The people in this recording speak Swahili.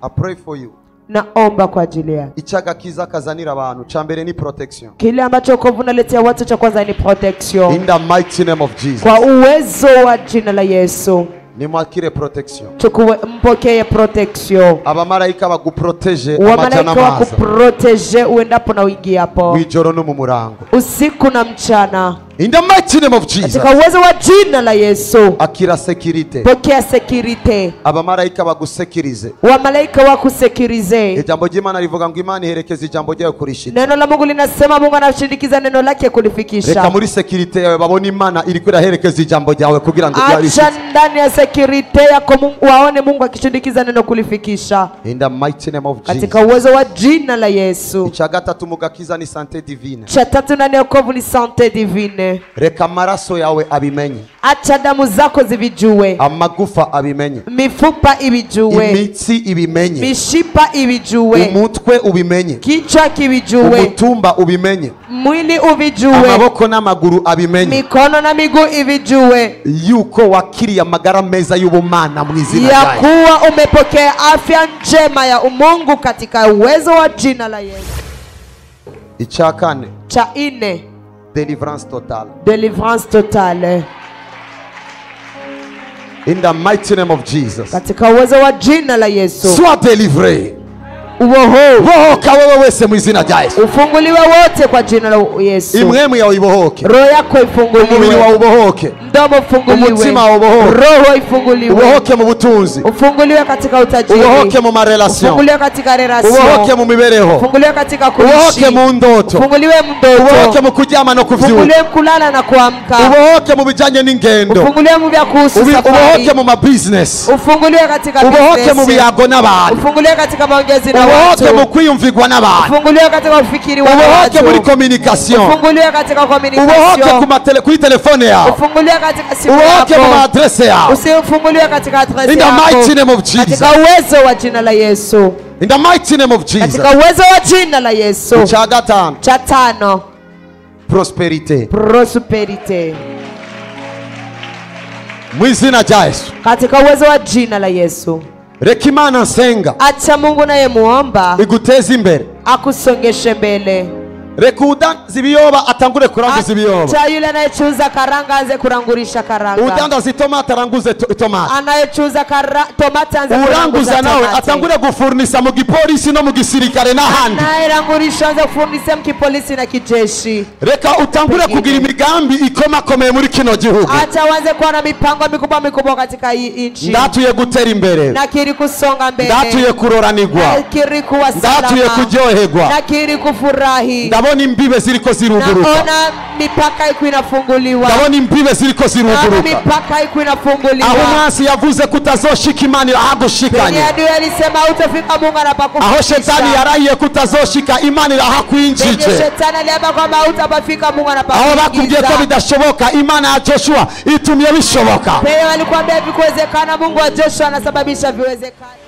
I pray for you. Naomba kwa ajili yako. Ichagakiza kazanira abantu chambere ni protection. Kile ambacho wokovu unaletea watu cha kwanza ni protection. In the mighty name of Jesus. Kwa uwezo wa jina la Yesu. Ni mwakire protection. Mpokee protection. Abamarayika baguprotege amajana maza. Wakuprotege uendapo na uingiapo. Wijoro no mu murango. Usiku na mchana. In the mighty name of Jesus. Katika uwezo wa jina la Yesu. Akira security. Pokea security. Abamarayika bagusekirize. Wamalaika wakusekirize. Ijambo ry'Imana rivuga ngo Imana iherekeza ijambo ryayo kurishitsa. Neno la Mungu linasema Mungu anashindikiza neno lake kulifikisha. Reka muri security yawe babone Imana iri kuiraherekeza ijambo ryawe kugira ngo yarishitse. Acha ndani ya security yako Mungu waone Mungu akishindikiza neno kulifikisha. In the mighty name of Jesus. Katika uwezo wa jina la Yesu. Cha gatatu mugakiza ni santé divine. Cha tatu ndani ya wokovu ni santé divine. Reka maraso yawe abimenye. Acha damu zako zivijue. Amagufa abimenye. Mifupa ibijue. Imitsi ibimenye. Mishipa ibijue. Umutwe ubimenye. Kichwa kibijue. Umutumba ubimenye. Mwili ubijue. Amaboko n'amaguru abimenye. Mikono na miguu ibijue. Yuko wakiriye amagara meza y'ubumana mu izina ya kuwa umepokea afya njema ya umungu katika uwezo wa jina la Yesu. Ichakane. Cha ine. Deliverance totale. Deliverance totale. In the mighty name of Jesus. Katika uwezo wa jina la Yesu. Sois délivré. Ubohoka wewe wese mu izina rya Yesu. Ufunguliwe wote kwa jina la Yesu. Imwemu yawe ibohoke. Roho yako ifunguliwe. Umubiri wawe ubohoke. Mdomo ufunguliwe. Umutima wawe ubohoke. Roho ifunguliwe. Ubohoke mu butunzi. Ufunguliwe katika utajiri. Ubohoke mu marelation. Ufunguliwe katika relation. Ubohoke mu mibereho. Ufunguliwe katika kuishi. Ubohoke mu ndoto. Ufunguliwe mndoto. Ubohoke mu kuryama no kuvyuka. Ufunguliwe kulala na kuamka. Ubohoke mu bijanye n'ingendo. Ufunguliwe mu bya kuhusu safari. Ubohoke mu business. Ufunguliwe katika business. Ubohoke mu biyago n'abantu. Ufunguliwe katika maongezi na watu. Ubohoke mu kwiyumvigwa n'abantu. Ufunguliwe katika ufikiri wa watu. Ubohoke muri communication. Ufunguliwe katika communication. Ubohoke kuri telefone yawe. Ufunguliwe katika simu yako. Ubohoke mu adresse yawe. Usifunguliwe katika adresse yako. In the mighty name of Jesus. Katika uwezo wa jina la Yesu. In the mighty name of Jesus. Katika uwezo wa jina la Yesu. Cha gatano. Cha tano. Prosperity. Prosperity. Mwizina rya Yesu. Katika uwezo wa jina la Yesu. Reka Imana nsenga. Acha Mungu naye muomba. Iguteze imbere. Akusongeshe mbele. Reka udandaza ibiyoba atangure kuranguza ibiyoba. Acha yule anayechuza karanga aanze kurangurisha karanga. Udandaza itomate aranguze itomate. Anayechuza tomate aanze kuranguza nawe atangure gufurnisa mu gipolisi no mu gisirikare n'ahandi. Anayerangurisha aanze kufurnisa mu kipolisi na kijeshi. Reka utangure kugira imigambi ikomakomeye muri kino gihugu. Acha waanze kuwa na mipango mikubwa katika hii nchi. Ndatuye gutera imbere. Nakiri kusonga mbele. Ndatuye kuroranirwa. Nakiri kuwa salama. Ndatuye kuryoherwa. Nakiri kufurahi. Ndabona imbibe ziriko ziruguruka. Naona mipaka iko inafunguliwa. Ndabona imbibe ziriko ziruguruka. Naona mipaka iko inafunguliwa. Aho mwasi yavuze kutazoshika Imana irahagushikanye. Adui alisema utafika Mungu anapakufikisha. Aho shetani yarahiye kutazoshika Imana irahakwinjije. Shetani aliamba kwamba utapafika Mungu anapakufikisha. Aho bakubwiye ko bidashoboka Imana ya Joshua itumye bishoboka. Pale walikwambia vikuwezekana Mungu wa Joshua anasababisha viwezekane.